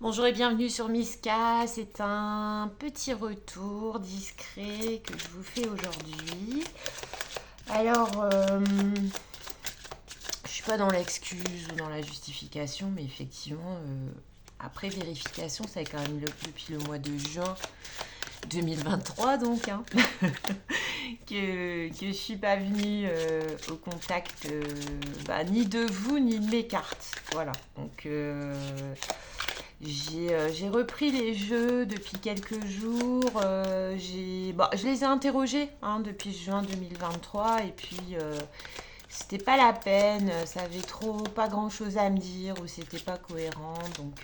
Bonjour et bienvenue sur Miska. C'est un petit retour discret que je vous fais aujourd'hui. Alors, je suis pas dans l'excuse ou dans la justification, mais effectivement, après vérification, ça fait quand même depuis le mois de juin 2023, donc, hein, que je suis pas venue au contact ni de vous ni de mes cartes. Voilà. Donc, j'ai repris les jeux depuis quelques jours. Je les ai interrogés depuis juin 2023 et puis c'était pas la peine. Ça avait trop pas grand chose à me dire ou c'était pas cohérent. Donc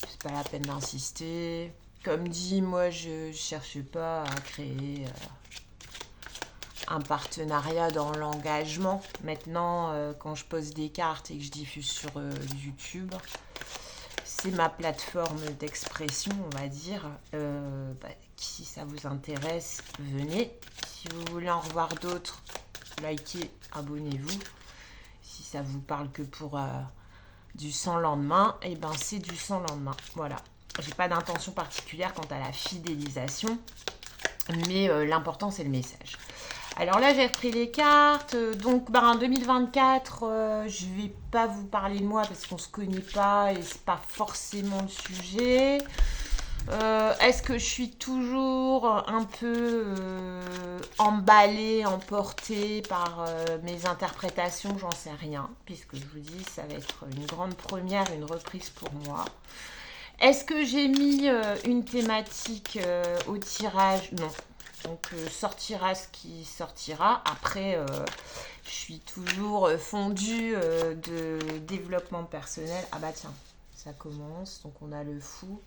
c'est pas la peine d'insister. Comme dit, moi je cherche pas à créer un partenariat dans l'engagement. Maintenant, quand je pose des cartes et que je diffuse sur YouTube, c'est ma plateforme d'expression, on va dire. Si ça vous intéresse, venez. Si vous voulez en revoir d'autres, likez, abonnez-vous. Si ça vous parle que pour du sans lendemain, et ben c'est du sans lendemain. Voilà. J'ai pas d'intention particulière quant à la fidélisation, mais l'important c'est le message. Alors là, j'ai repris les cartes. Donc, en 2024, je vais pas vous parler de moi parce qu'on se connaît pas et c'est pas forcément le sujet. Est-ce que je suis toujours un peu emballée, emportée par mes interprétations? J'en sais rien, puisque je vous dis, ça va être une grande première, une reprise pour moi. Est-ce que j'ai mis une thématique au tirage? Non. Donc sortira ce qui sortira. Après, je suis toujours fondue de développement personnel. Ah bah tiens, ça commence. Donc on a le fou.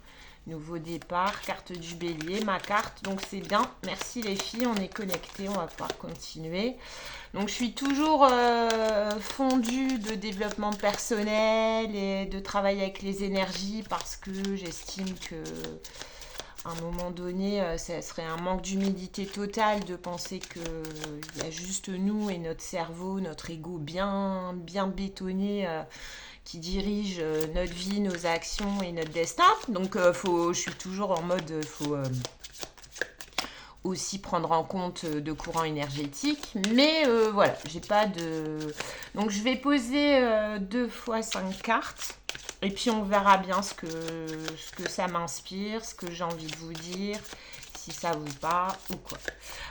Nouveau départ, carte du bélier, ma carte. Donc c'est bien. Merci les filles, on est connectés, on va pouvoir continuer. Donc je suis toujours fondue de développement personnel et de travail avec les énergies parce que j'estime que à un moment donné, ça serait un manque d'humilité totale de penser qu'il y a juste nous et notre cerveau, notre ego bien, bien bétonné qui dirige notre vie, nos actions et notre destin. Donc je suis toujours en mode, faut aussi prendre en compte de courants énergétiques. Mais voilà, j'ai pas de... Donc je vais poser 2 fois 5 cartes. Et puis on verra bien ce que ça m'inspire, ce que j'ai envie de vous dire, si ça vous parle ou quoi.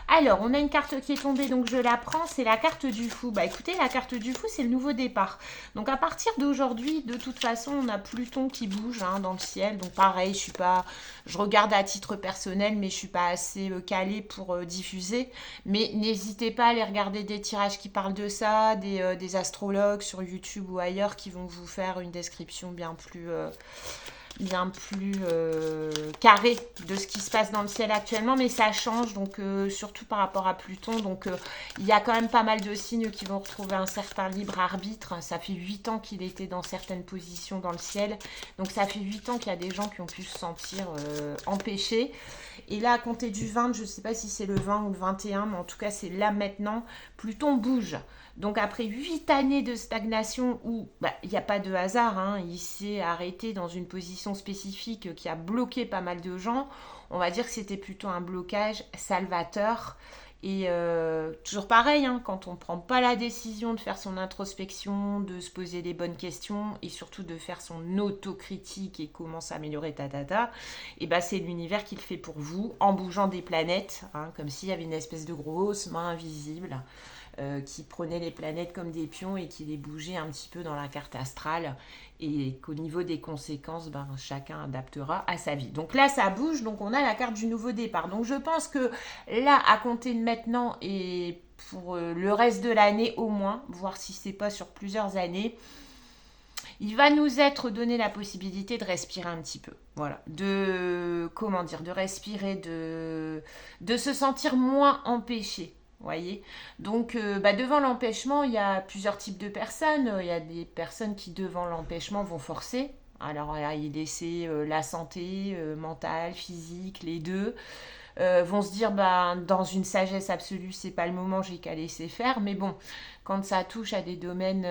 Alors, on a une carte qui est tombée, donc je la prends, c'est la carte du fou. Bah écoutez, la carte du fou, c'est le nouveau départ. Donc à partir d'aujourd'hui, de toute façon, on a Pluton qui bouge dans le ciel. Donc pareil, je regarde à titre personnel, mais je suis pas assez calée pour diffuser. Mais n'hésitez pas à aller regarder des tirages qui parlent de ça, des astrologues sur YouTube ou ailleurs qui vont vous faire une description bien plus carré de ce qui se passe dans le ciel actuellement, mais ça change, donc surtout par rapport à Pluton. Donc il y a quand même pas mal de signes qui vont retrouver un certain libre arbitre. Ça fait 8 ans qu'il était dans certaines positions dans le ciel, donc ça fait 8 ans qu'il y a des gens qui ont pu se sentir empêchés. Et là, à compter du 20, je ne sais pas si c'est le 20 ou le 21, mais en tout cas c'est là maintenant, Pluton bouge. Donc après 8 années de stagnation où il n'y a pas de hasard, il s'est arrêté dans une position spécifique qui a bloqué pas mal de gens, on va dire que c'était plutôt un blocage salvateur. Et toujours pareil, quand on ne prend pas la décision de faire son introspection, de se poser les bonnes questions et surtout de faire son autocritique et comment s'améliorer, et c'est l'univers qui le fait pour vous en bougeant des planètes, comme s'il y avait une espèce de grosse main invisible qui prenait les planètes comme des pions et qui les bougeait un petit peu dans la carte astrale et qu'au niveau des conséquences, chacun adaptera à sa vie. Donc là, ça bouge, donc on a la carte du nouveau départ. Donc je pense que là, à compter de maintenant et pour le reste de l'année au moins, voir si c'est pas sur plusieurs années, il va nous être donné la possibilité de respirer un petit peu. Voilà. De respirer, de se sentir moins empêché. Voyez. Donc, devant l'empêchement, il y a plusieurs types de personnes. Il y a des personnes qui, devant l'empêchement, vont forcer. Alors, y laisser la santé mentale, physique, les deux. Vont se dire, dans une sagesse absolue, c'est pas le moment, j'ai qu'à laisser faire. Mais bon, quand ça touche à des domaines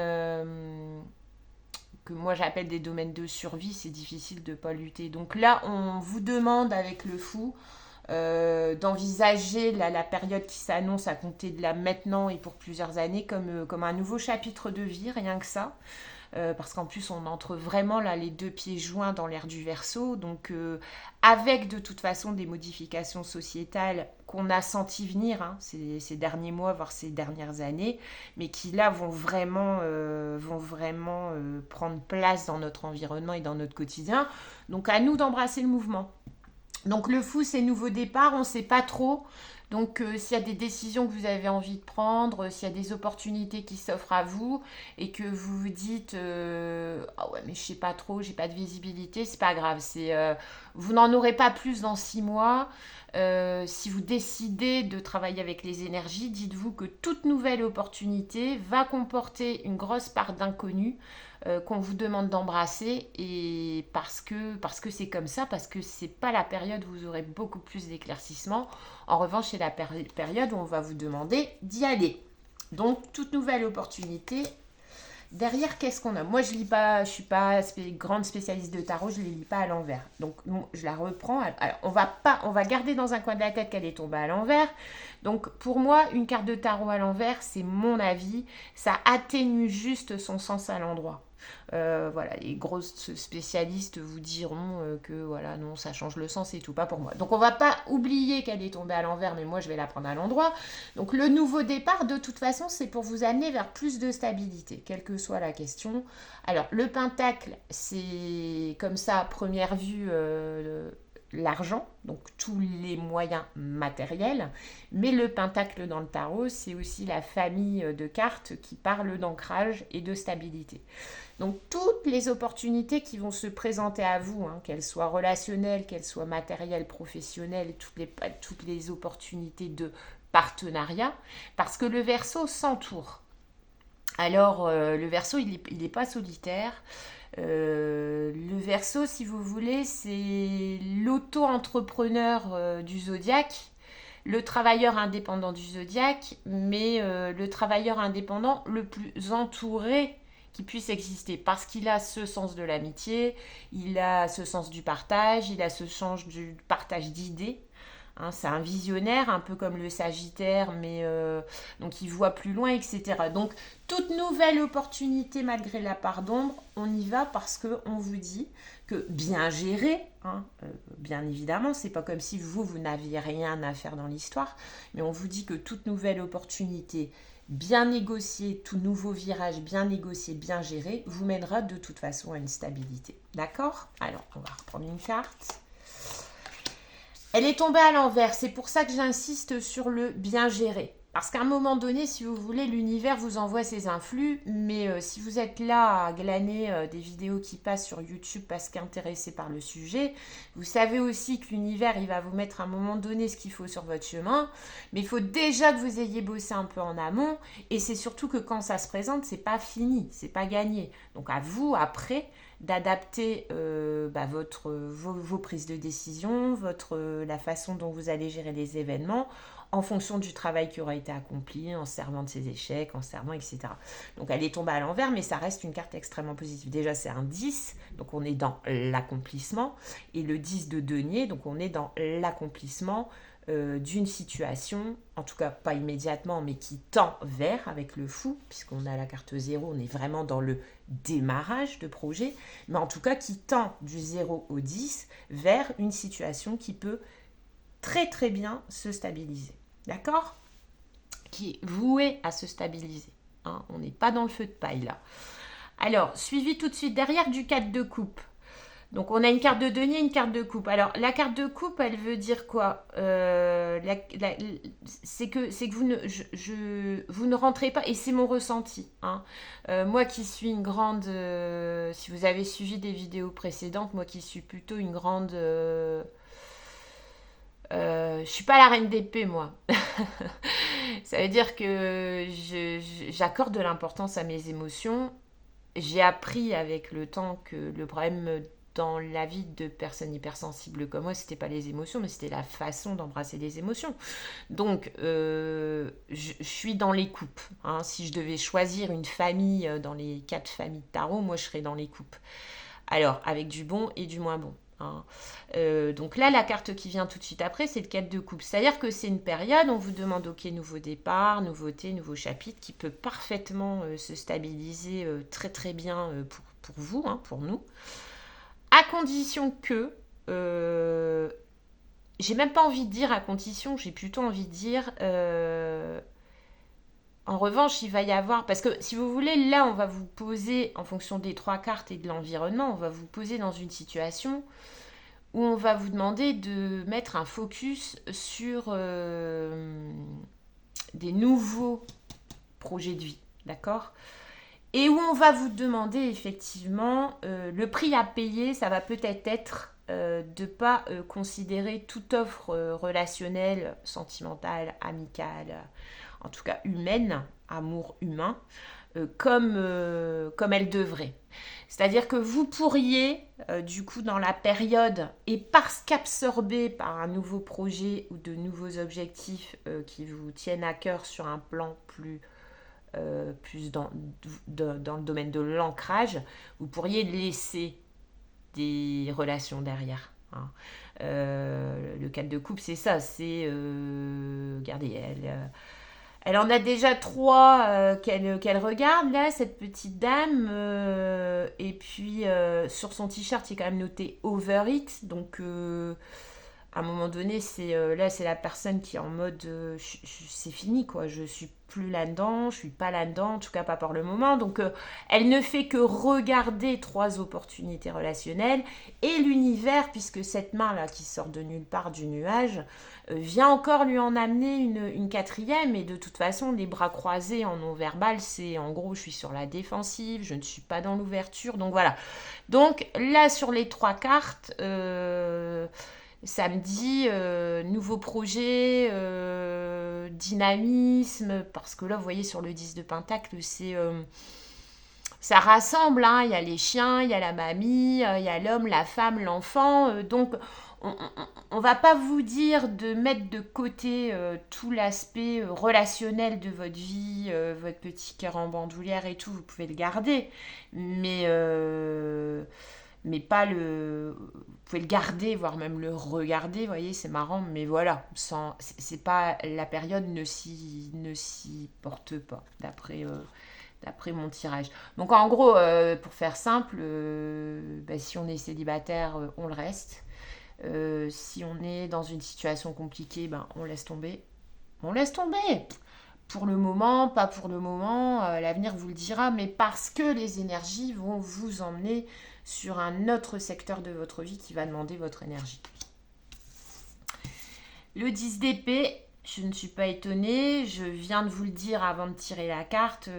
que moi j'appelle des domaines de survie, c'est difficile de ne pas lutter. Donc là, on vous demande avec le fou d'envisager la période qui s'annonce à compter de là maintenant et pour plusieurs années comme un nouveau chapitre de vie, rien que ça. Parce qu'en plus on entre vraiment là les deux pieds joints dans l'ère du Verseau, donc avec de toute façon des modifications sociétales qu'on a senti venir ces derniers mois, voire ces dernières années, mais qui là vont vraiment prendre place dans notre environnement et dans notre quotidien. Donc à nous d'embrasser le mouvement. Donc le fou, c'est nouveau départ, on ne sait pas trop. Donc s'il y a des décisions que vous avez envie de prendre, s'il y a des opportunités qui s'offrent à vous et que vous vous dites ah ouais mais je sais pas trop, j'ai pas de visibilité, c'est pas grave, vous n'en aurez pas plus dans 6 mois. Si vous décidez de travailler avec les énergies, dites-vous que toute nouvelle opportunité va comporter une grosse part d'inconnu qu'on vous demande d'embrasser, et parce que c'est comme ça, parce que c'est pas la période où vous aurez beaucoup plus d'éclaircissement. En revanche, c'est la période où on va vous demander d'y aller. Donc, toute nouvelle opportunité. Derrière, qu'est-ce qu'on a? Moi, je suis pas grande spécialiste de tarot, je ne les lis pas à l'envers. Donc, je la reprends. Alors, on va garder dans un coin de la tête qu'elle est tombée à l'envers. Donc, pour moi, une carte de tarot à l'envers, c'est mon avis. Ça atténue juste son sens à l'endroit. Voilà, les grosses spécialistes vous diront que voilà, non, ça change le sens et tout, pas pour moi. Donc on va pas oublier qu'elle est tombée à l'envers, mais moi je vais la prendre à l'endroit. Donc le nouveau départ, de toute façon, c'est pour vous amener vers plus de stabilité, quelle que soit la question. Alors le pentacle, c'est comme ça à première vue l'argent, donc tous les moyens matériels, mais le pentacle dans le tarot, c'est aussi la famille de cartes qui parle d'ancrage et de stabilité. Donc toutes les opportunités qui vont se présenter à vous, qu'elles soient relationnelles, qu'elles soient matérielles, professionnelles, toutes les opportunités de partenariat, parce que le Verseau s'entoure. Alors le Verseau, il n'est pas solitaire. Le Verseau, si vous voulez, c'est l'auto-entrepreneur du zodiaque, le travailleur indépendant du zodiaque, mais le travailleur indépendant le plus entouré qui puisse exister, parce qu'il a ce sens de l'amitié, il a ce sens du partage, il a ce sens du partage d'idées. C'est un visionnaire, un peu comme le Sagittaire, mais donc il voit plus loin, etc. Donc toute nouvelle opportunité, malgré la part d'ombre, on y va parce qu'on vous dit que bien géré, bien évidemment, c'est pas comme si vous n'aviez rien à faire dans l'histoire, mais on vous dit que toute nouvelle opportunité bien négocié, tout nouveau virage bien négocié, bien géré, vous mènera de toute façon à une stabilité. D'accord? Alors, on va reprendre une carte. Elle est tombée à l'envers, c'est pour ça que j'insiste sur le bien géré. Parce qu'à un moment donné, si vous voulez, l'univers vous envoie ses influx, mais si vous êtes là à glaner des vidéos qui passent sur YouTube parce qu'intéressé par le sujet, vous savez aussi que l'univers, il va vous mettre à un moment donné ce qu'il faut sur votre chemin, mais il faut déjà que vous ayez bossé un peu en amont, et c'est surtout que quand ça se présente, c'est pas fini, c'est pas gagné. Donc à vous, après, d'adapter vos prises de décision, la façon dont vous allez gérer les événements, en fonction du travail qui aura été accompli, en servant de ses échecs, en servant, etc. Donc elle est tombée à l'envers, mais ça reste une carte extrêmement positive. Déjà, c'est un 10, donc on est dans l'accomplissement, et le 10 de denier, donc on est dans l'accomplissement d'une situation, en tout cas pas immédiatement, mais qui tend vers, avec le fou, puisqu'on a la carte 0, on est vraiment dans le démarrage de projet, mais en tout cas qui tend du 0 au 10 vers une situation qui peut très très bien se stabiliser. D'accord? Qui est voué à se stabiliser. On n'est pas dans le feu de paille là. Alors, suivi tout de suite derrière du 4 de coupe. Donc, on a une carte de denier, une carte de coupe. Alors, la carte de coupe, elle veut dire quoi? C'est que vous ne rentrez pas, et c'est mon ressenti. Moi qui suis une grande... si vous avez suivi des vidéos précédentes, moi qui suis plutôt une grande... je suis pas la reine d'épée, moi. Ça veut dire que j'accorde de l'importance à mes émotions. J'ai appris avec le temps que le problème dans la vie de personnes hypersensibles comme moi, c'était pas les émotions, mais c'était la façon d'embrasser les émotions. Donc, je suis dans les coupes. Hein. Si je devais choisir une famille dans les 4 familles de tarot, moi, je serais dans les coupes. Alors, avec du bon et du moins bon. Hein. Donc là, la carte qui vient tout de suite après, c'est le 4 de coupe. C'est-à-dire que c'est une période, on vous demande, ok, nouveau départ, nouveauté, nouveau chapitre, qui peut parfaitement se stabiliser très très bien pour vous, hein, pour nous. À condition que, j'ai même pas envie de dire à condition, j'ai plutôt envie de dire, en revanche, il va y avoir, parce que si vous voulez, là, on va vous poser, en fonction des 3 cartes et de l'environnement, on va vous poser dans une situation où on va vous demander de mettre un focus sur des nouveaux projets de vie, d'accord ? Et où on va vous demander effectivement le prix à payer, ça va peut-être être de ne pas considérer toute offre relationnelle, sentimentale, amicale, en tout cas humaine, amour humain, comme elle devrait. C'est-à-dire que vous pourriez, du coup, dans la période, et parce qu'absorbé par un nouveau projet ou de nouveaux objectifs qui vous tiennent à cœur sur un plan plus dans le domaine de l'ancrage, vous pourriez laisser des relations derrière. Hein. Le 4 de coupe, c'est ça, c'est... regardez, elle en a déjà 3 qu'elle regarde, là, cette petite dame. Et puis, sur son t-shirt, il est quand même noté « Overeat ». Donc, à un moment donné, là, c'est la personne qui est en mode c'est fini, quoi. Je suis plus là-dedans, je suis pas là-dedans, en tout cas pas pour le moment. Donc, elle ne fait que regarder 3 opportunités relationnelles. Et l'univers, puisque cette main-là qui sort de nulle part du nuage, vient encore lui en amener une 4e. Et de toute façon, les bras croisés en non-verbal, c'est en gros, je suis sur la défensive, je ne suis pas dans l'ouverture. Donc, voilà. Donc, là, sur les 3 cartes... ça me dit nouveau projet, dynamisme, parce que là, vous voyez, sur le 10 de Pentacle, c'est... ça rassemble, hein. Il y a les chiens, il y a la mamie, il y a l'homme, la femme, l'enfant. Donc, on va pas vous dire de mettre de côté tout l'aspect relationnel de votre vie, votre petit cœur en bandoulière et tout, vous pouvez le garder. Mais pas le... Vous pouvez le garder, voire même le regarder, vous voyez, c'est marrant, mais voilà, c'est pas... La période ne s'y porte pas, d'après mon tirage. Donc en gros, pour faire simple, si on est célibataire, on le reste. Si on est dans une situation compliquée, on laisse tomber. On laisse tomber. Pour le moment, pas pour le moment, l'avenir vous le dira, mais parce que les énergies vont vous emmener sur un autre secteur de votre vie qui va demander votre énergie. Le 10 d'épée, je ne suis pas étonnée, je viens de vous le dire avant de tirer la carte,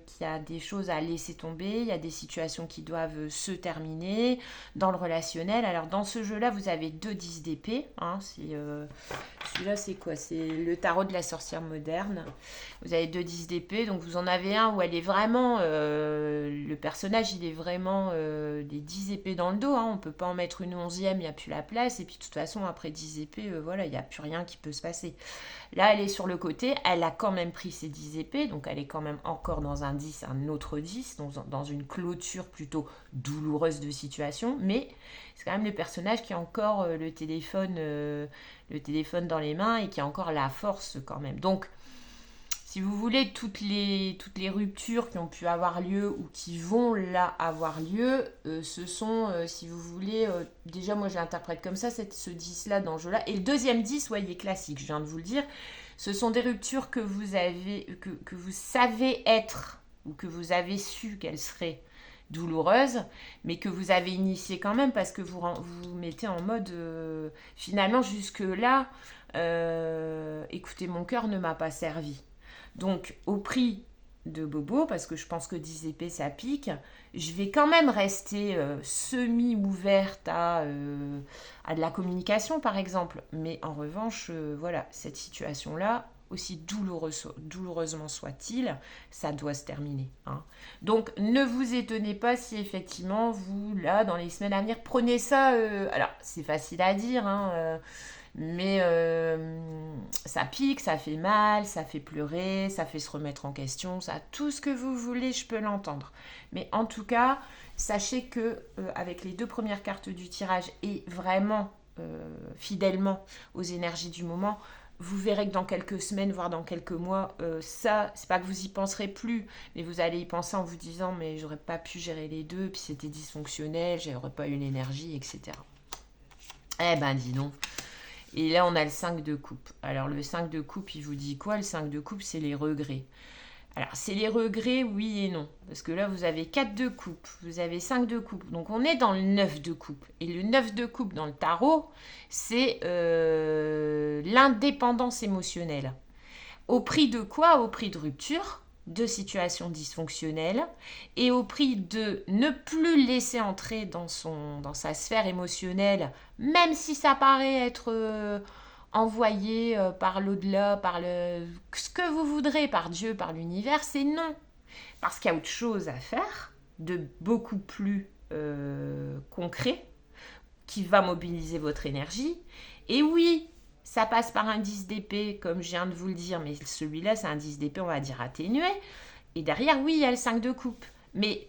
qu'il y a des choses à laisser tomber, il y a des situations qui doivent se terminer dans le relationnel. Alors dans ce jeu-là, vous avez 2 10 d'épée, hein, celui-là c'est quoi? C'est le tarot de la sorcière moderne. Vous avez 2 10 d'épée, donc vous en avez un où elle est vraiment, le personnage il est vraiment des 10 épées dans le dos, hein, on ne peut pas en mettre une 11e, il n'y a plus la place, et puis de toute façon après 10 épées, voilà, il n'y a plus rien qui peut se passer. Là, elle est sur le côté, elle a quand même pris ses 10 épées, donc elle est quand même encore dans un 10, un autre 10, dans une clôture plutôt douloureuse de situation, mais c'est quand même le personnage qui a encore le téléphone dans les mains et qui a encore la force quand même. Donc, si vous voulez, toutes les ruptures qui ont pu avoir lieu ou qui vont là avoir lieu, ce sont, si vous voulez, déjà moi je l'interprète comme ça, ce 10-là dans le jeu-là. Et le deuxième 10, ouais, il est classique, je viens de vous le dire. Ce sont des ruptures que vous savez être, ou que vous avez su qu'elles seraient douloureuses, mais que vous avez initiées quand même parce que vous mettez en mode, finalement jusque-là, écoutez, mon cœur ne m'a pas servi. Donc, au prix de Bobo, parce que je pense que 10 épées, ça pique, je vais quand même rester semi-ouverte à de la communication, par exemple. Mais en revanche, voilà, cette situation-là, aussi douloureusement soit-il, ça doit se terminer. Hein. Donc, ne vous étonnez pas si effectivement, vous, là, dans les semaines à venir, prenez ça... alors, c'est facile à dire, hein, mais ça pique, ça fait mal, ça fait pleurer, ça fait se remettre en question, ça, tout ce que vous voulez, je peux l'entendre. Mais en tout cas, sachez que avec les 2 premières cartes du tirage et vraiment fidèlement aux énergies du moment, vous verrez que dans quelques semaines, voire dans quelques mois, ça, c'est pas que vous y penserez plus, mais vous allez y penser en vous disant mais j'aurais pas pu gérer les deux, puis c'était dysfonctionnel, j'aurais pas eu l'énergie, etc. Eh ben dis donc. Et là, on a le 5 de coupe. Alors, le 5 de coupe, il vous dit quoi? Le 5 de coupe, c'est les regrets. Alors, c'est les regrets, oui et non. Parce que là, vous avez 4 de coupe, vous avez 5 de coupe. Donc, on est dans le 9 de coupe. Et le 9 de coupe dans le tarot, c'est l'indépendance émotionnelle. Au prix de quoi? Au prix de rupture, de situations dysfonctionnelles et au prix de ne plus laisser entrer dans sa sphère émotionnelle, même si ça paraît être envoyé par l'au-delà, par ce que vous voudrez, par Dieu, par l'univers, c'est non. Parce qu'il y a autre chose à faire, de beaucoup plus concret, qui va mobiliser votre énergie. Et oui, ça passe par un 10 d'épée, comme je viens de vous le dire, mais celui-là, c'est un 10 d'épée, on va dire atténué. Et derrière, oui, il y a le 5 de coupe. Mais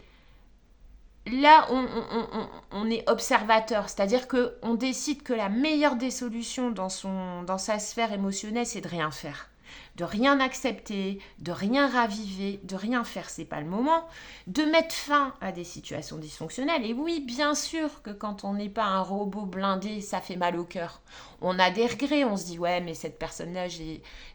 là, on est observateur, c'est-à-dire qu'on décide que la meilleure des solutions dans sa sphère émotionnelle, c'est de rien faire. De rien accepter, de rien raviver, de rien faire, c'est pas le moment, de mettre fin à des situations dysfonctionnelles. Et oui, bien sûr que quand on n'est pas un robot blindé, ça fait mal au cœur. On a des regrets, on se dit ouais, mais cette personne-là, je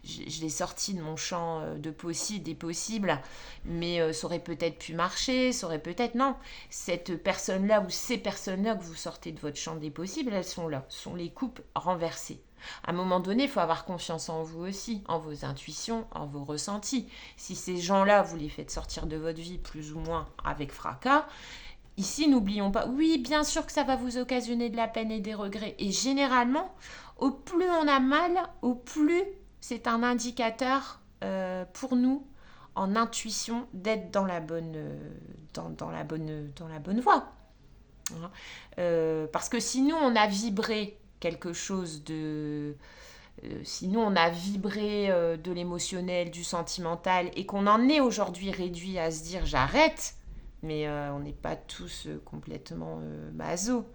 l'ai sortie de mon champ de possible, des possibles, mais ça aurait peut-être pu marcher, ça aurait peut-être... Non, cette personne-là ou ces personnes-là que vous sortez de votre champ des possibles, elles sont là, sont les coupes renversées. À un moment donné, il faut avoir confiance en vous aussi, en vos intuitions, en vos ressentis. Si ces gens-là, vous les faites sortir de votre vie plus ou moins avec fracas, ici, n'oublions pas, oui, bien sûr que ça va vous occasionner de la peine et des regrets. Et généralement, au plus on a mal, au plus c'est un indicateur pour nous, en intuition, d'être dans la bonne, dans la bonne voie. Parce que sinon, on a vibré quelque chose de... sinon, on a vibré de l'émotionnel, du sentimental, et qu'on en est aujourd'hui réduit à se dire j'arrête, mais on n'est pas tous complètement maso.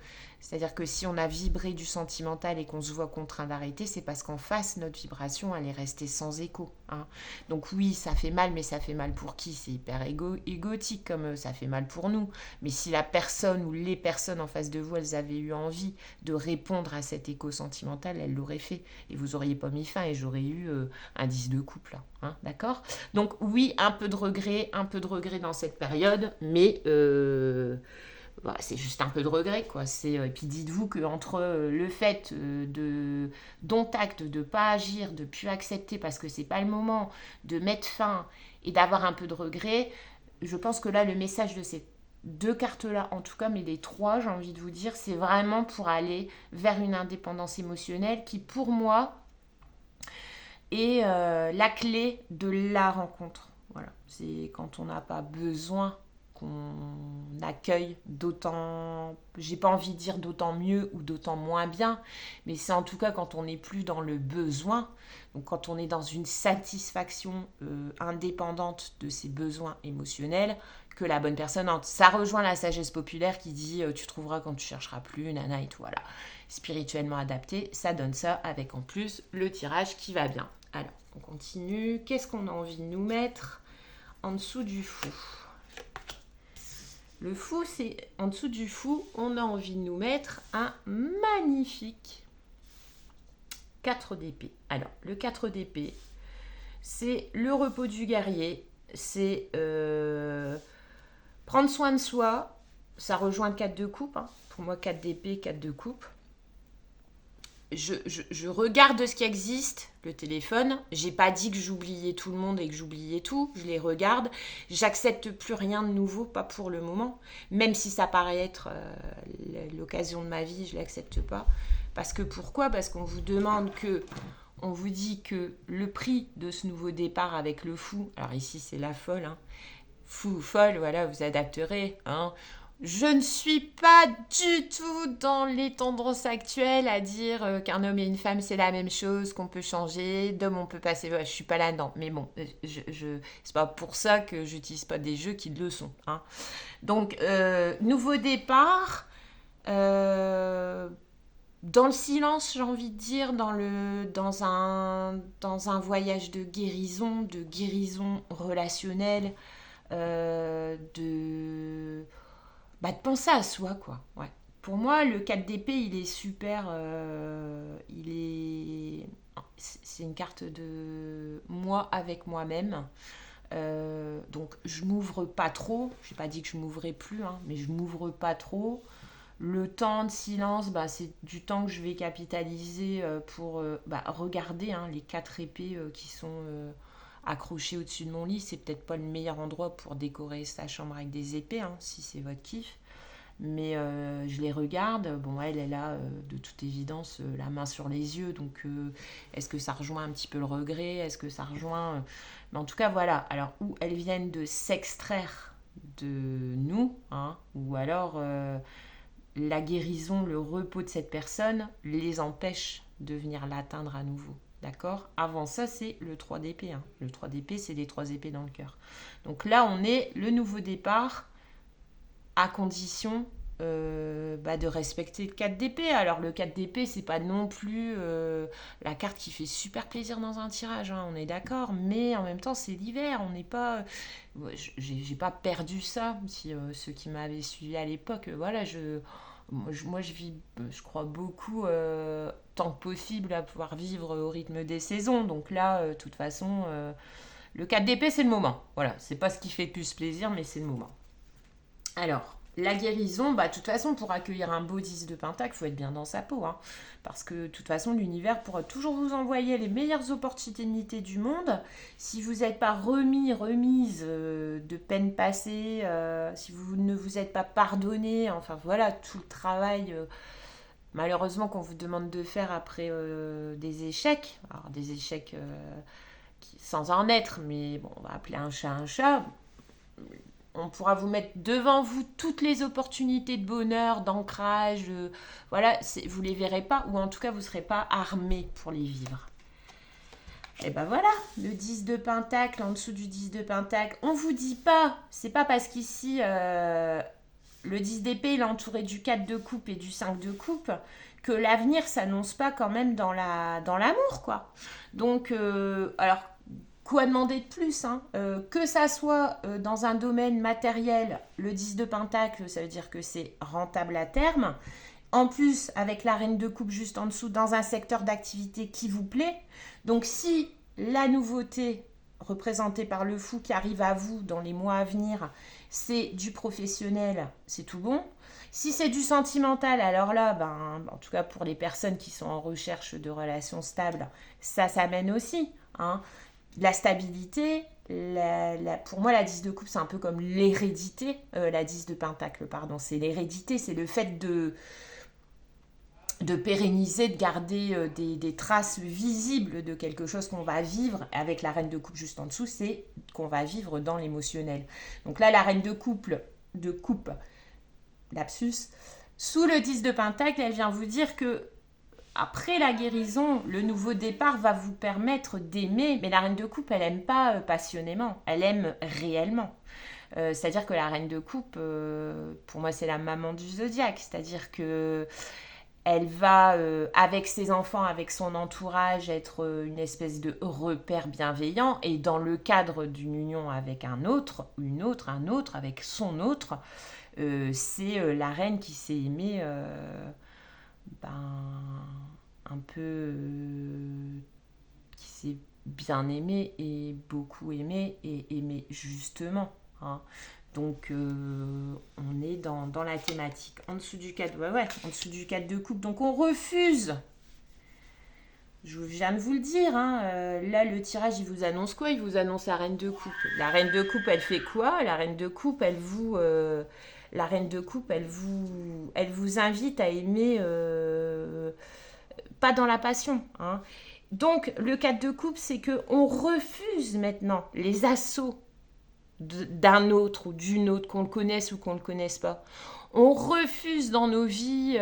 C'est-à-dire que si on a vibré du sentimental et qu'on se voit contraint d'arrêter, c'est parce qu'en face, notre vibration, elle est restée sans écho. Hein. Donc oui, ça fait mal, mais ça fait mal pour qui? C'est hyper égotique comme ça fait mal pour nous. Mais si la personne ou les personnes en face de vous, elles avaient eu envie de répondre à cet écho sentimental, elles l'auraient fait. Et vous n'auriez pas mis fin et j'aurais eu un 10 de couple. Là, hein, d'accord? Donc oui, un peu de regret dans cette période, mais... Voilà, c'est juste un peu de regret, quoi. Et puis dites-vous qu'entre le fait dont acte de ne pas agir, de ne plus accepter parce que c'est pas le moment, de mettre fin et d'avoir un peu de regret, je pense que là, le message de ces 2 cartes-là, en tout cas, mais les 3, j'ai envie de vous dire, c'est vraiment pour aller vers une indépendance émotionnelle qui, pour moi, est la clé de la rencontre. Voilà, c'est quand on n'a pas besoin qu'on accueille d'autant, j'ai pas envie de dire d'autant mieux ou d'autant moins bien, mais c'est en tout cas quand on n'est plus dans le besoin, donc quand on est dans une satisfaction indépendante de ses besoins émotionnels, que la bonne personne entre. Ça rejoint la sagesse populaire qui dit tu trouveras quand tu chercheras plus, nana et tout, voilà. Spirituellement adapté, ça donne ça avec en plus le tirage qui va bien. Alors, on continue. Qu'est-ce qu'on a envie de nous mettre en dessous du fou? Le fou, c'est en dessous du fou, on a envie de nous mettre un magnifique 4 d'épée. Alors, le 4 d'épée, c'est le repos du guerrier, c'est prendre soin de soi, ça rejoint le 4 de coupe, hein. Pour moi 4 d'épée, 4 de coupe. Je regarde ce qui existe, le téléphone. J'ai pas dit que j'oubliais tout le monde et que j'oubliais tout. Je les regarde. J'accepte plus rien de nouveau, pas pour le moment. Même si ça paraît être l'occasion de ma vie, je l'accepte pas. Parce que pourquoi? Parce qu'on vous demande que on vous dit que le prix de ce nouveau départ avec le fou, alors ici c'est la folle, hein, fou ou folle, voilà, vous adapterez, hein. Je ne suis pas du tout dans les tendances actuelles à dire qu'un homme et une femme c'est la même chose, qu'on peut changer, d'homme on peut passer. Je suis pas là-dedans, mais bon, c'est pas pour ça que j'utilise pas des jeux qui le sont, hein. Donc nouveau départ, dans le silence, j'ai envie de dire, dans un voyage de guérison relationnelle, de penser à soi, quoi. Ouais. Pour moi, le 4 d'épée, il est super. C'est une carte de moi avec moi-même. Donc, je m'ouvre pas trop. J'ai pas dit que je m'ouvrais plus, hein, mais je m'ouvre pas trop. Le temps de silence, c'est du temps que je vais capitaliser pour regarder, hein, les 4 épées qui sont accrochées au-dessus de mon lit. C'est peut-être pas le meilleur endroit pour décorer sa chambre avec des épées, hein, si c'est votre kiff. Mais je les regarde. Bon, elle a de toute évidence la main sur les yeux. Donc, est-ce que ça rejoint un petit peu le regret? Est-ce que ça rejoint... Mais en tout cas, voilà. Alors, où elles viennent de s'extraire de nous, hein, ou alors... la guérison, le repos de cette personne les empêche de venir l'atteindre à nouveau. D'accord? Avant ça, c'est le 3 d'épée, hein. Le 3 d'épée, c'est les 3 épées dans le cœur. Donc là, on est le nouveau départ à condition de respecter le 4 d'épée. Alors le 4 d'épée, c'est pas non plus la carte qui fait super plaisir dans un tirage, hein, on est d'accord, mais en même temps c'est l'hiver, on n'est pas... J'ai pas perdu ça, si ceux qui m'avaient suivi à l'époque, voilà, moi je vis, je crois beaucoup, tant que possible, à pouvoir vivre au rythme des saisons. Donc là, de toute façon, le 4 d'épée, c'est le moment. Voilà, c'est pas ce qui fait le plus plaisir, mais c'est le moment. Alors, la guérison, de toute façon, pour accueillir un beau 10 de Pentacle, il faut être bien dans sa peau, hein, parce que de toute façon, l'univers pourra toujours vous envoyer les meilleures opportunités du monde. Si vous n'êtes pas remise de peine passée, si vous ne vous êtes pas pardonné, enfin voilà, tout le travail, malheureusement, qu'on vous demande de faire après des échecs. Alors, des échecs sans en être, mais bon, on va appeler un chat un chat. On pourra vous mettre devant vous toutes les opportunités de bonheur, d'ancrage, voilà, vous les verrez pas, ou en tout cas vous ne serez pas armé pour les vivre. Et ben voilà, le 10 de Pentacle, en dessous du 10 de Pentacle, on vous dit pas, c'est pas parce qu'ici le 10 d'épée il est entouré du 4 de coupe et du 5 de coupe que l'avenir s'annonce pas quand même dans l'amour, quoi. Donc, alors, quoi demander de plus, hein, que ça soit dans un domaine matériel, le 10 de Pentacle, ça veut dire que c'est rentable à terme. En plus, avec la reine de coupe juste en dessous, dans un secteur d'activité qui vous plaît. Donc, si la nouveauté représentée par le fou qui arrive à vous dans les mois à venir, c'est du professionnel, c'est tout bon. Si c'est du sentimental, alors là, en tout cas pour les personnes qui sont en recherche de relations stables, ça s'amène aussi, hein. La stabilité, pour moi la 10 de coupe c'est un peu comme l'hérédité, la 10 de pentacle pardon, c'est l'hérédité, c'est le fait de pérenniser, de garder des traces visibles de quelque chose qu'on va vivre. Avec la reine de coupe juste en dessous, c'est qu'on va vivre dans l'émotionnel. Donc là la reine de coupe, lapsus, sous le 10 de pentacle, elle vient vous dire que après la guérison, le nouveau départ va vous permettre d'aimer, mais la reine de coupe, elle n'aime pas passionnément, elle aime réellement. C'est-à-dire que la reine de coupe, pour moi, c'est la maman du zodiaque. C'est-à-dire que elle va, avec ses enfants, avec son entourage, être une espèce de repère bienveillant. Et dans le cadre d'une union avec un autre, un autre, avec son autre, c'est la reine qui s'est aimée... un peu qui s'est bien aimé et beaucoup aimé et aimé justement, hein. Donc on est dans la thématique en dessous du 4, en dessous du 4 de coupe, donc on refuse. Je viens de vous le dire, hein, là le tirage il vous annonce quoi? Il vous annonce la reine de coupe. La reine de coupe elle fait quoi? La reine de coupe elle vous invite à aimer, pas dans la passion, hein. Donc, le 4 de coupe, c'est qu'on refuse maintenant les assauts d'un autre ou d'une autre, qu'on le connaisse ou qu'on ne le connaisse pas. On refuse dans nos vies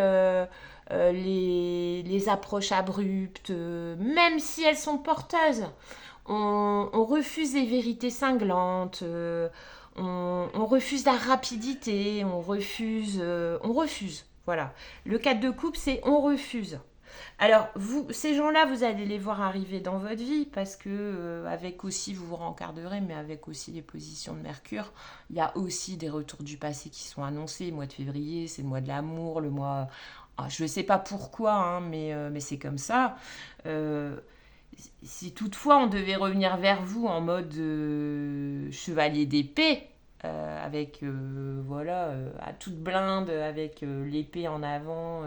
les approches abruptes, même si elles sont porteuses. On refuse les vérités cinglantes, on refuse la rapidité, on refuse. Voilà. Le 4 de coupe, c'est on refuse. Alors, vous, ces gens-là, vous allez les voir arriver dans votre vie parce que, avec aussi, vous vous rencarderez, mais avec aussi les positions de Mercure, il y a aussi des retours du passé qui sont annoncés. Le mois de février, c'est le mois de l'amour, le mois. Ah, je ne sais pas pourquoi, hein, mais c'est comme ça. Euh, si toutefois on devait revenir vers vous en mode chevalier d'épée, avec voilà à toute blinde avec l'épée en avant,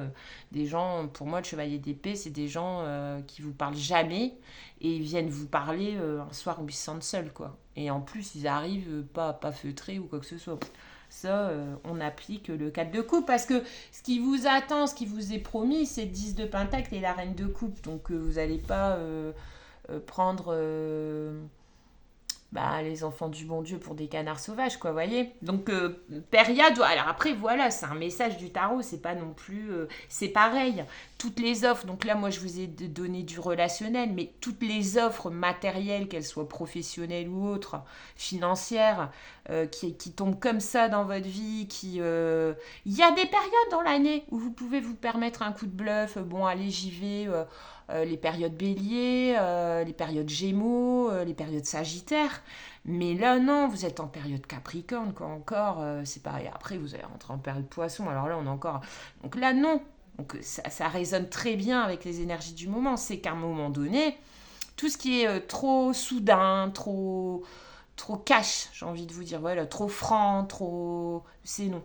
des gens, pour moi le chevalier d'épée c'est des gens qui vous parlent jamais et ils viennent vous parler un soir où ils se sentent seuls quoi, et en plus ils arrivent pas feutrés ou quoi que ce soit. Ça, on applique le 4 de coupe parce que ce qui vous attend, ce qui vous est promis, c'est le 10 de pentacle et la reine de coupe. Donc vous n'allez pas prendre les enfants du bon Dieu pour des canards sauvages, quoi, voyez. Donc, période. Alors après, voilà, c'est un message du tarot, c'est pas non plus. C'est pareil. Toutes les offres, donc là, moi, je vous ai donné du relationnel, mais toutes les offres matérielles, qu'elles soient professionnelles ou autres, financières, qui tombent comme ça dans votre vie, il y a des périodes dans l'année où vous pouvez vous permettre un coup de bluff. Bon, allez, j'y vais. Les périodes bélier, les périodes gémeaux, les périodes sagittaires. Mais là, non, vous êtes en période capricorne, quoi, encore. C'est pareil. Après, vous allez rentrer en période poisson. Alors là, on est encore. Donc là, non. Donc ça résonne très bien avec les énergies du moment. C'est qu'à un moment donné, tout ce qui est trop soudain, trop cash, j'ai envie de vous dire, voilà, trop franc, c'est non.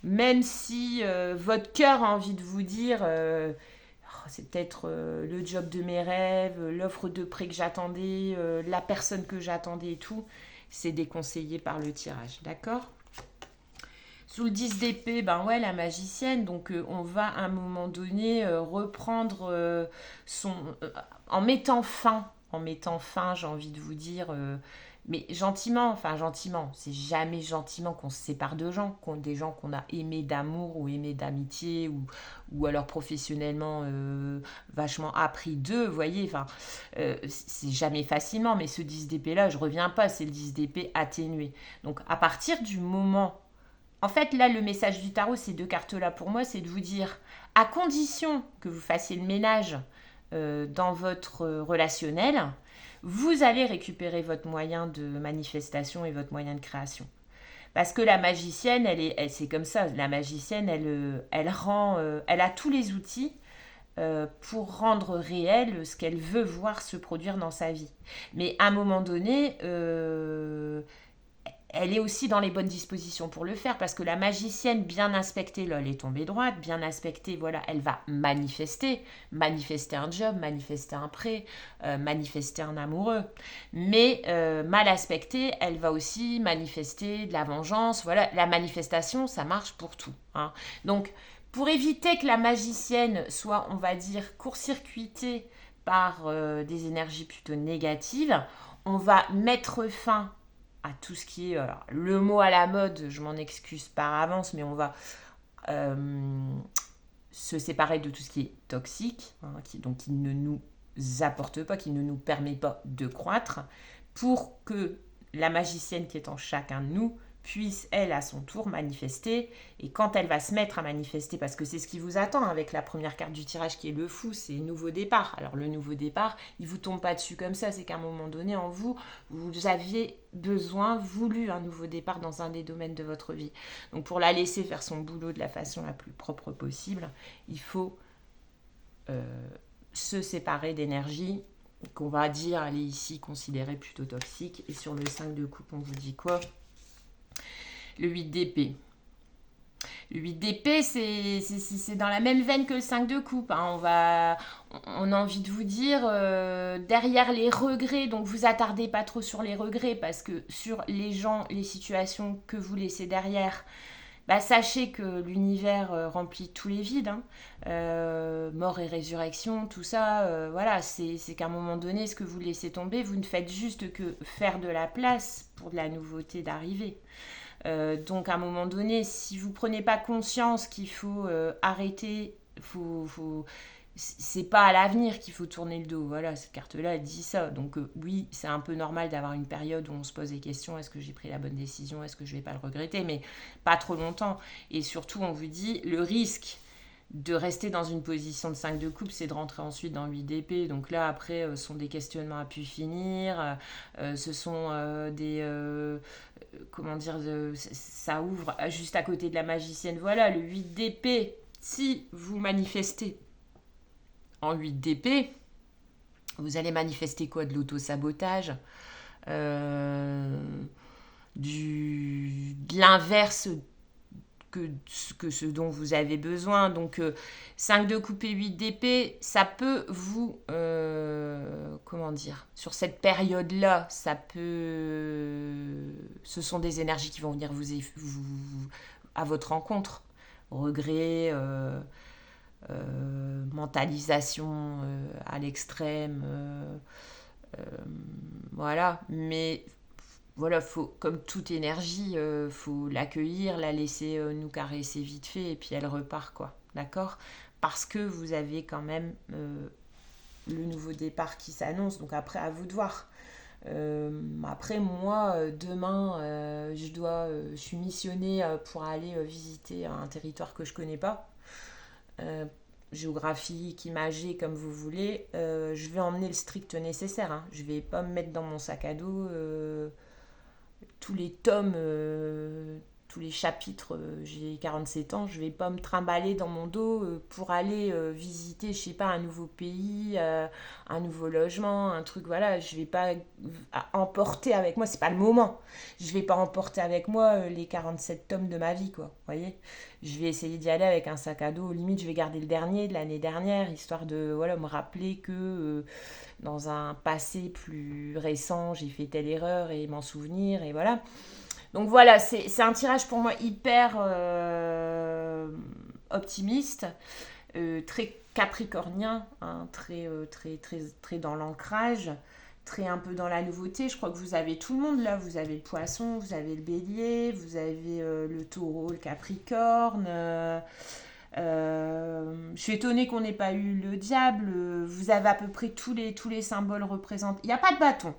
Même si votre cœur a envie de vous dire c'est peut-être le job de mes rêves, l'offre de prêt que j'attendais, la personne que j'attendais et tout, c'est déconseillé par le tirage, d'accord? Sous le 10 d'épée, ben ouais, la magicienne, donc on va à un moment donné reprendre son... en mettant fin, j'ai envie de vous dire, mais gentiment, enfin gentiment, c'est jamais gentiment qu'on se sépare de gens, des gens qu'on a aimés d'amour ou aimés d'amitié ou alors professionnellement vachement appris d'eux, vous voyez, enfin, c'est jamais facilement, mais ce 10 d'épée là, je reviens pas, c'est le 10 d'épée atténué. Donc à partir du moment en fait, là, le message du tarot, ces deux cartes-là, pour moi, c'est de vous dire, à condition que vous fassiez le ménage dans votre relationnel, vous allez récupérer votre moyen de manifestation et votre moyen de création. Parce que la magicienne, c'est comme ça. La magicienne, elle a tous les outils pour rendre réel ce qu'elle veut voir se produire dans sa vie. Mais à un moment donné, elle est aussi dans les bonnes dispositions pour le faire parce que la magicienne bien inspectée, là, elle est tombée droite, bien inspectée, voilà, elle va manifester un job, manifester un prêt, manifester un amoureux. Mais mal aspectée, elle va aussi manifester de la vengeance, voilà, la manifestation, ça marche pour tout. Hein. Donc, pour éviter que la magicienne soit, on va dire, court-circuitée par des énergies plutôt négatives, on va mettre fin à tout ce qui est alors, le mot à la mode, je m'en excuse par avance, mais on va se séparer de tout ce qui est toxique, hein, qui ne nous apporte pas, qui ne nous permet pas de croître, pour que la magicienne qui est en chacun de nous puisse, elle, à son tour, manifester. Et quand elle va se mettre à manifester, parce que c'est ce qui vous attend avec la première carte du tirage qui est le fou, c'est nouveau départ. Alors le nouveau départ, il ne vous tombe pas dessus comme ça, c'est qu'à un moment donné, en vous, vous aviez voulu un nouveau départ dans un des domaines de votre vie. Donc pour la laisser faire son boulot de la façon la plus propre possible, il faut se séparer d'énergie qu'on va dire, allez ici, considérée plutôt toxique. Et sur le 5 de coupe, on vous dit quoi ? Le 8 d'épée. Le 8 d'épée, c'est dans la même veine que le 5 de coupe. Hein. On a envie de vous dire, derrière les regrets, donc vous attardez pas trop sur les regrets, parce que sur les gens, les situations que vous laissez derrière, Bah, sachez que l'univers remplit tous les vides, hein. Mort et résurrection, tout ça, voilà, c'est qu'à un moment donné, ce que vous laissez tomber, vous ne faites juste que faire de la place pour de la nouveauté d'arriver. Donc à un moment donné, si vous prenez pas conscience qu'il faut arrêter, c'est pas à l'avenir qu'il faut tourner le dos. Voilà, cette carte-là, elle dit ça. Donc oui, c'est un peu normal d'avoir une période où on se pose des questions. Est-ce que j'ai pris la bonne décision? Est-ce que je vais pas le regretter? Mais pas trop longtemps. Et surtout, on vous dit, le risque de rester dans une position de 5 de coupe, c'est de rentrer ensuite dans 8 d'épée. Donc là, après, ce sont des questionnements à pu finir. Ce sont des... comment dire, ça ouvre juste à côté de la magicienne. Voilà, le 8 d'épée. Si vous manifestez en 8 d'épée, vous allez manifester quoi? De l'auto-sabotage, de l'inverse que ce dont vous avez besoin. Donc 5 de coupe et 8 d'épée, ça peut vous... comment dire? Sur cette période-là, ça peut... Ce sont des énergies qui vont venir à votre rencontre. Regret, mentalisation à l'extrême. Voilà. Mais voilà, faut, comme toute énergie, faut l'accueillir, la laisser nous caresser vite fait et puis elle repart, quoi. D'accord? Parce que vous avez quand même le nouveau départ qui s'annonce. Donc après, à vous de voir. Après, moi, demain, je suis missionnée pour aller visiter un territoire que je connais pas. Géographique, imagée, comme vous voulez. Je vais emmener le strict nécessaire, hein. Je vais pas me mettre dans mon sac à dos tous les tomes, tous les chapitres, j'ai 47 ans, je vais pas me trimballer dans mon dos pour aller visiter, je sais pas, un nouveau pays, un nouveau logement, un truc, voilà, je vais pas emporter avec moi, c'est pas le moment, je vais pas emporter avec moi les 47 tomes de ma vie, quoi, vous voyez. Je vais essayer d'y aller avec un sac à dos, limite je vais garder le dernier de l'année dernière, histoire de, voilà, me rappeler que dans un passé plus récent, j'ai fait telle erreur et m'en souvenir, et voilà. Donc voilà, c'est un tirage pour moi hyper optimiste, très capricornien, hein, très dans l'ancrage, très un peu dans la nouveauté. Je crois que vous avez tout le monde là. Vous avez le poisson, vous avez le bélier, vous avez le taureau, le capricorne. Je suis étonnée qu'on n'ait pas eu le diable. Vous avez à peu près tous les symboles représentés. Il n'y a pas de bâton.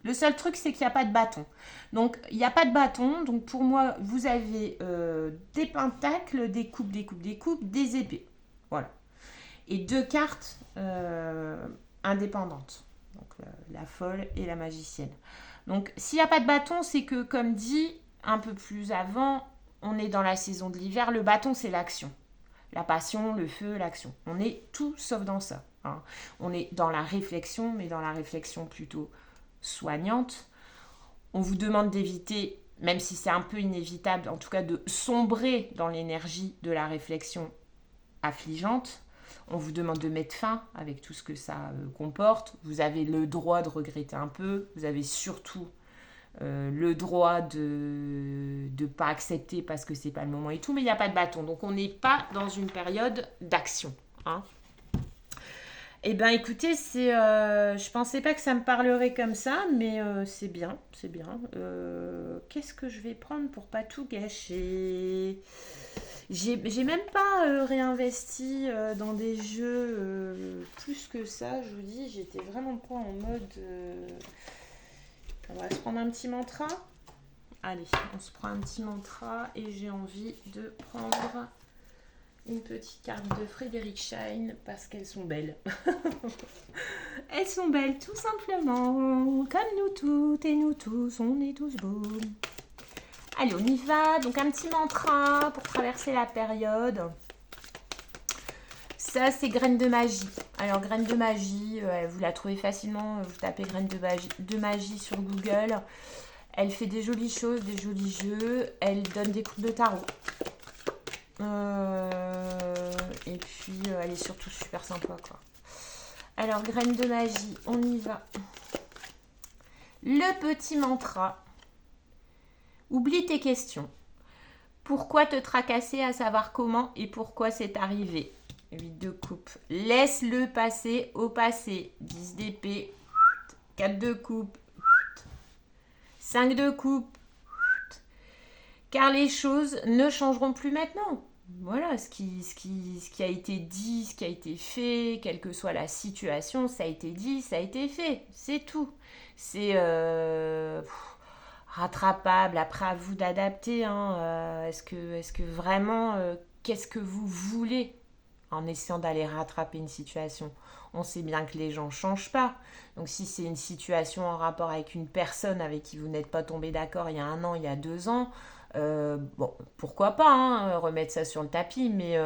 Le seul truc, c'est qu'il n'y a pas de bâton. Donc, il n'y a pas de bâton. Donc, pour moi, vous avez des pentacles, des coupes, des épées. Voilà. Et 2 cartes indépendantes. Donc, la folle et la magicienne. Donc, s'il n'y a pas de bâton, c'est que, comme dit un peu plus avant, on est dans la saison de l'hiver. Le bâton, c'est l'action. La passion, le feu, l'action. On est tout sauf dans ça, hein. On est dans la réflexion, mais dans la réflexion plutôt soignante. On vous demande d'éviter, même si c'est un peu inévitable, en tout cas de sombrer dans l'énergie de la réflexion affligeante. On vous demande de mettre fin avec tout ce que ça comporte. Vous avez le droit de regretter un peu. Vous avez surtout le droit de ne pas accepter parce que c'est pas le moment et tout. Mais il n'y a pas de bâton. Donc on n'est pas dans une période d'action, hein. Eh bien, écoutez, je pensais pas que ça me parlerait comme ça, mais c'est bien, c'est bien. Qu'est-ce que je vais prendre pour pas tout gâcher? J'ai même pas réinvesti dans des jeux plus que ça, je vous dis. J'étais vraiment pas en mode... On va se prendre un petit mantra. Allez, on se prend un petit mantra et j'ai envie de prendre... une petite carte de Frédéric Shine parce qu'elles sont belles. Elles sont belles tout simplement, comme nous toutes et nous tous, on est tous beaux. Allez, on y va. Donc un petit mantra pour traverser la période. Ça, c'est graines de magie. Alors, graines de magie, vous la trouvez facilement. Vous tapez graines de magie sur Google. Elle fait des jolies choses, des jolis jeux. Elle donne des coups de tarot. Et puis elle est surtout super sympa, quoi. Alors, graines de magie, on y va. Le petit mantra. Oublie tes questions. Pourquoi te tracasser à savoir comment et pourquoi c'est arrivé? 8 de coupe. Laisse-le passer au passé. 10 d'épée. 4 de coupe. 5 de coupe. Car les choses ne changeront plus maintenant. Voilà, ce qui a été dit, ce qui a été fait, quelle que soit la situation, ça a été dit, ça a été fait. C'est tout. C'est rattrapable. Après, à vous d'adapter. Hein. Est-ce que vraiment, qu'est-ce que vous voulez en essayant d'aller rattraper une situation? On sait bien que les gens ne changent pas. Donc si c'est une situation en rapport avec une personne avec qui vous n'êtes pas tombé d'accord il y a 1 an, il y a 2 ans, bon, pourquoi pas hein, remettre ça sur le tapis, mais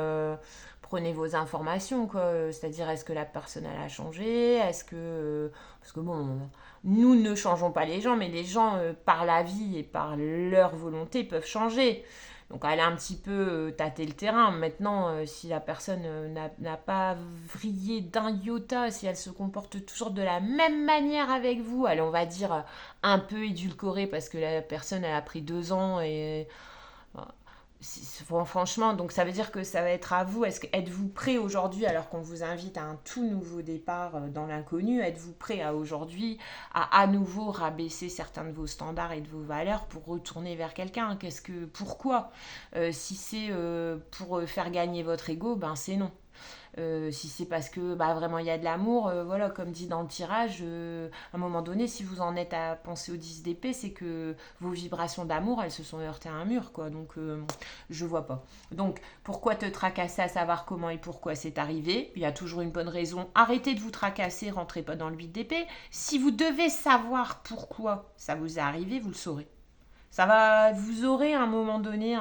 prenez vos informations, quoi. C'est-à-dire, est-ce que la personne elle a changé? Est-ce que... parce que bon, nous ne changeons pas les gens, mais les gens, par la vie et par leur volonté, peuvent changer. Donc aller un petit peu tâter le terrain. Maintenant, si la personne n'a pas vrillé d'un iota, si elle se comporte toujours de la même manière avec vous, allez, on va dire un peu édulcoré parce que la personne elle a pris 2 ans et franchement, donc ça veut dire que ça va être à vous. Êtes-vous prêt aujourd'hui, alors qu'on vous invite à un tout nouveau départ dans l'inconnu, êtes-vous prêt à aujourd'hui à nouveau rabaisser certains de vos standards et de vos valeurs pour retourner vers quelqu'un? Pourquoi? Si c'est pour faire gagner votre ego, ben c'est non. Si c'est parce que bah, vraiment il y a de l'amour, voilà, comme dit dans le tirage, à un moment donné, si vous en êtes à penser au 10 d'épée, c'est que vos vibrations d'amour, elles se sont heurtées à un mur, quoi. Donc, je vois pas. Donc, pourquoi te tracasser à savoir comment et pourquoi c'est arrivé? Il y a toujours une bonne raison. Arrêtez de vous tracasser, rentrez pas dans le 8 d'épée. Si vous devez savoir pourquoi ça vous est arrivé, vous le saurez. Vous aurez à un moment donné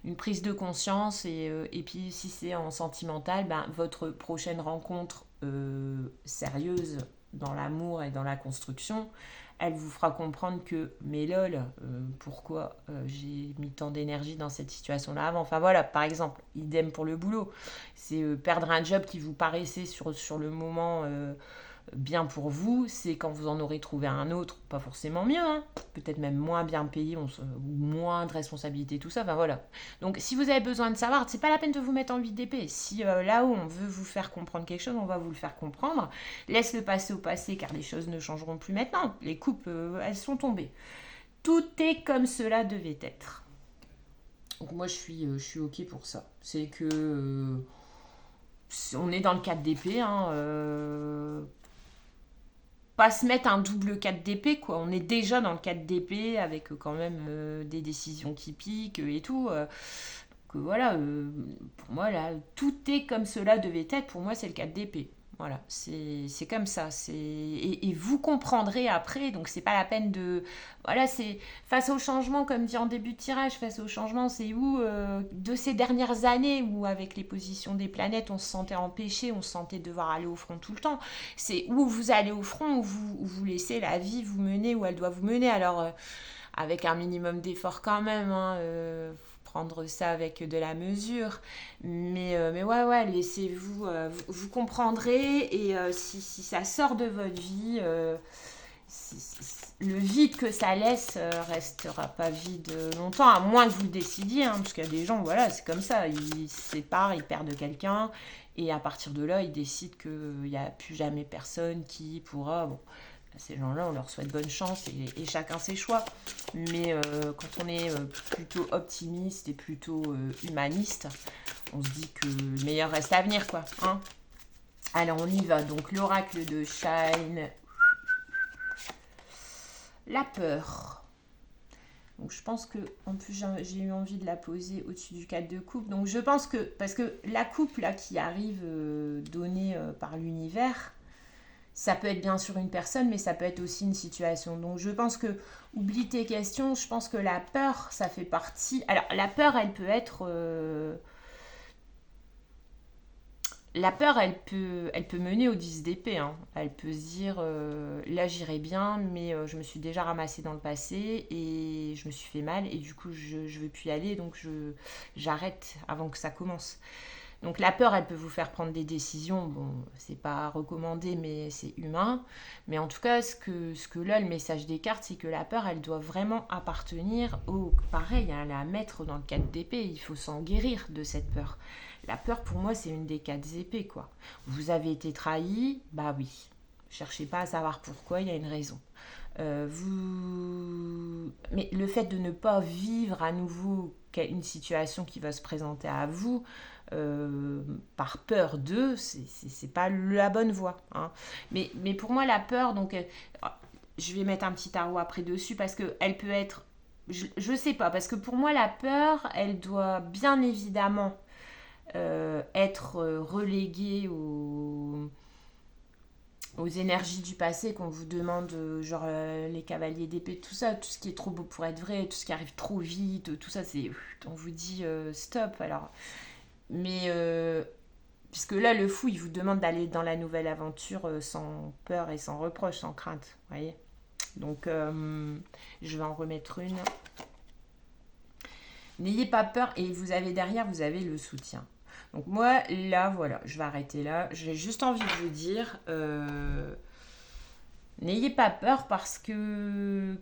une prise de conscience et puis si c'est en sentimental, ben, votre prochaine rencontre sérieuse dans l'amour et dans la construction, elle vous fera comprendre que, mais lol, pourquoi j'ai mis tant d'énergie dans cette situation-là avant? Enfin voilà, par exemple, idem pour le boulot. C'est perdre un job qui vous paraissait sur le moment bien pour vous, c'est quand vous en aurez trouvé un autre, pas forcément mieux, hein, peut-être même moins bien payé, ou moins de responsabilités, tout ça, enfin voilà. Donc si vous avez besoin de savoir, c'est pas la peine de vous mettre en 8 d'épée. Si là-haut on veut vous faire comprendre quelque chose, on va vous le faire comprendre. Laisse-le passer au passé car les choses ne changeront plus maintenant. Les coupes, elles sont tombées. Tout est comme cela devait être. Donc moi je suis ok pour ça. C'est que on est dans le 4 d'épée, hein, pas se mettre un double 4 d'épée, quoi. On est déjà dans le 4 d'épée avec quand même des décisions qui piquent et tout. Que voilà, pour moi, là, tout est comme cela devait être. Pour moi, c'est le 4 d'épée. Voilà, c'est comme ça. Et vous comprendrez après, donc c'est pas la peine de... Voilà, c'est face au changement, comme dit en début de tirage, face au changement, c'est où de ces dernières années où avec les positions des planètes, on se sentait empêché, on se sentait devoir aller au front tout le temps. C'est où vous allez au front, où vous laissez la vie vous mener, où elle doit vous mener. Alors, avec un minimum d'effort quand même, hein, prendre ça avec de la mesure. Mais ouais, laissez-vous, vous comprendrez. Et si ça sort de votre vie, le vide que ça laisse restera pas vide longtemps, à moins que vous le décidiez. Hein, parce qu'il y a des gens, voilà, c'est comme ça. Ils se séparent, ils perdent quelqu'un. Et à partir de là, ils décident qu'il n'y a plus jamais personne qui pourra... Bon, ces gens-là, on leur souhaite bonne chance et chacun ses choix. Mais quand on est plutôt optimiste et plutôt humaniste, on se dit que le meilleur reste à venir, quoi. Hein. Alors, on y va. Donc, l'oracle de Shine. La peur. Donc, je pense que, en plus, j'ai eu envie de la poser au-dessus du 4 de coupe. Donc, je pense que, parce que la coupe, là, qui arrive donnée par l'univers, ça peut être bien sûr une personne, mais ça peut être aussi une situation. Donc je pense que, oublie tes questions, je pense que la peur, ça fait partie... Alors la peur, elle peut être... La peur, elle peut mener au 10 d'épée. Hein. Elle peut se dire, là j'irai bien, mais je me suis déjà ramassée dans le passé et je me suis fait mal et du coup je ne veux plus y aller, donc j'arrête avant que ça commence. Donc la peur, elle peut vous faire prendre des décisions. Bon, c'est pas recommandé, mais c'est humain. Mais en tout cas, ce que là, le message des cartes, c'est que la peur, elle doit vraiment appartenir au... Pareil, hein, la mettre dans le 4 d'épée. Il faut s'en guérir de cette peur. La peur, pour moi, c'est une des 4 épées, quoi. Vous avez été trahi, bah oui. Cherchez pas à savoir pourquoi, il y a une raison. Mais le fait de ne pas vivre à nouveau une situation qui va se présenter à vous, par peur d'eux, c'est pas la bonne voie. Hein. Mais pour moi, la peur, donc, je vais mettre un petit tarot après dessus parce qu'elle peut être. Je sais pas, parce que pour moi, la peur, elle doit bien évidemment être reléguée aux énergies du passé qu'on vous demande, genre les cavaliers d'épée, tout ça, tout ce qui est trop beau pour être vrai, tout ce qui arrive trop vite, tout ça, c'est. On vous dit stop. Alors, mais puisque là, le fou, il vous demande d'aller dans la nouvelle aventure sans peur et sans reproche, sans crainte. Voyez. Donc, je vais en remettre une. N'ayez pas peur et vous avez derrière, vous avez le soutien. Donc moi, là, voilà, je vais arrêter là. J'ai juste envie de vous dire, n'ayez pas peur parce que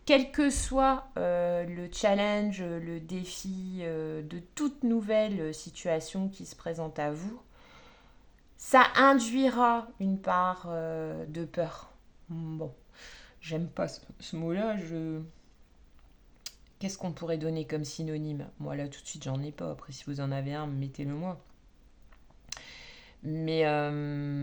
quel que soit le challenge, le défi de toute nouvelle situation qui se présente à vous, ça induira une part de peur. Bon, j'aime pas ce mot-là. Qu'est-ce qu'on pourrait donner comme synonyme? Moi, là, tout de suite, j'en ai pas. Après, si vous en avez un, mettez-le moi. Mais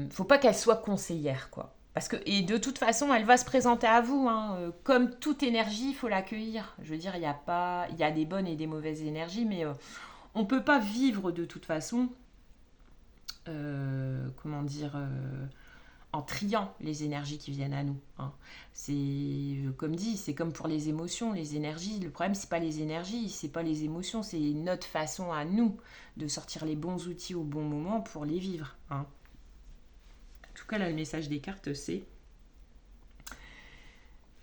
faut pas qu'elle soit conseillère, quoi. Parce que, et de toute façon, elle va se présenter à vous. Hein. Comme toute énergie, il faut l'accueillir. Je veux dire, il y a des bonnes et des mauvaises énergies, mais on ne peut pas vivre de toute façon, comment dire, en triant les énergies qui viennent à nous. Hein. C'est, comme dit, c'est comme pour les émotions, les énergies. Le problème, c'est pas les énergies, c'est pas les émotions, c'est notre façon à nous de sortir les bons outils au bon moment pour les vivre. Hein. En tout cas, là, le message des cartes, c'est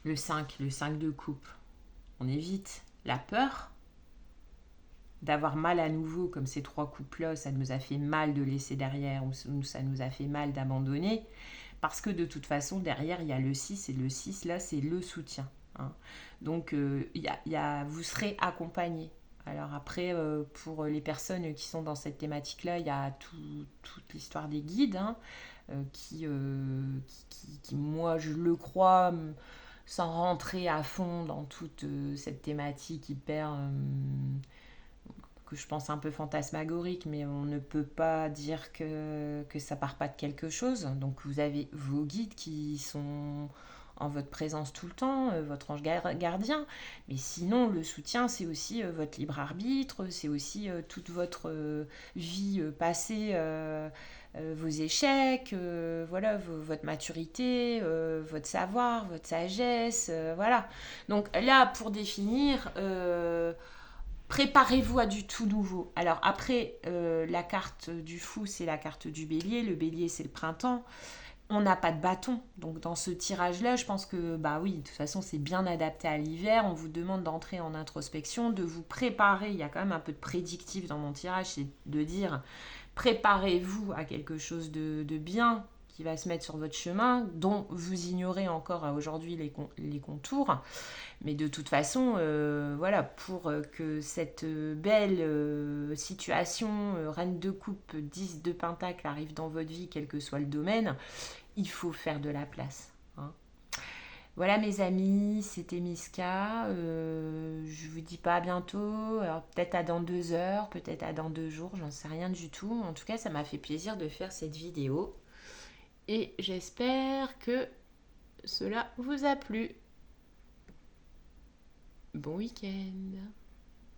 le 5 de coupe. On évite la peur d'avoir mal à nouveau, comme ces 3 coupes-là, ça nous a fait mal de laisser derrière, ou ça nous a fait mal d'abandonner, parce que de toute façon, derrière, il y a le 6, et le 6, là, c'est le soutien. Hein. Donc, vous serez accompagné. Alors après, pour les personnes qui sont dans cette thématique-là, il y a toute l'histoire des guides, hein, qui, moi, je le crois, sans rentrer à fond dans toute cette thématique hyper... que je pense un peu fantasmagorique, mais on ne peut pas dire que ça part pas de quelque chose. Donc vous avez vos guides qui sont en votre présence tout le temps, votre ange gardien, mais sinon le soutien c'est aussi votre libre arbitre, c'est aussi toute votre vie passée, vos échecs, voilà, votre maturité, votre savoir, votre sagesse, voilà. Donc là, pour définir, préparez-vous à du tout nouveau. Alors après, la carte du fou, c'est la carte du bélier. Le bélier, c'est le printemps. On n'a pas de bâton. Donc dans ce tirage-là, je pense que, bah oui, de toute façon, c'est bien adapté à l'hiver. On vous demande d'entrer en introspection, de vous préparer. Il y a quand même un peu de prédictif dans mon tirage, c'est de dire, préparez-vous à quelque chose de bien qui va se mettre sur votre chemin, dont vous ignorez encore à aujourd'hui les contours. Mais de toute façon, voilà, pour que cette belle situation, Reine de coupe, 10 de pentacle arrive dans votre vie, quel que soit le domaine, il faut faire de la place. Hein. Voilà mes amis, c'était Miska. Je vous dis pas à bientôt, alors peut-être à dans 2 heures, peut-être à dans 2 jours, j'en sais rien du tout. En tout cas, ça m'a fait plaisir de faire cette vidéo. Et j'espère que cela vous a plu. Bon week-end.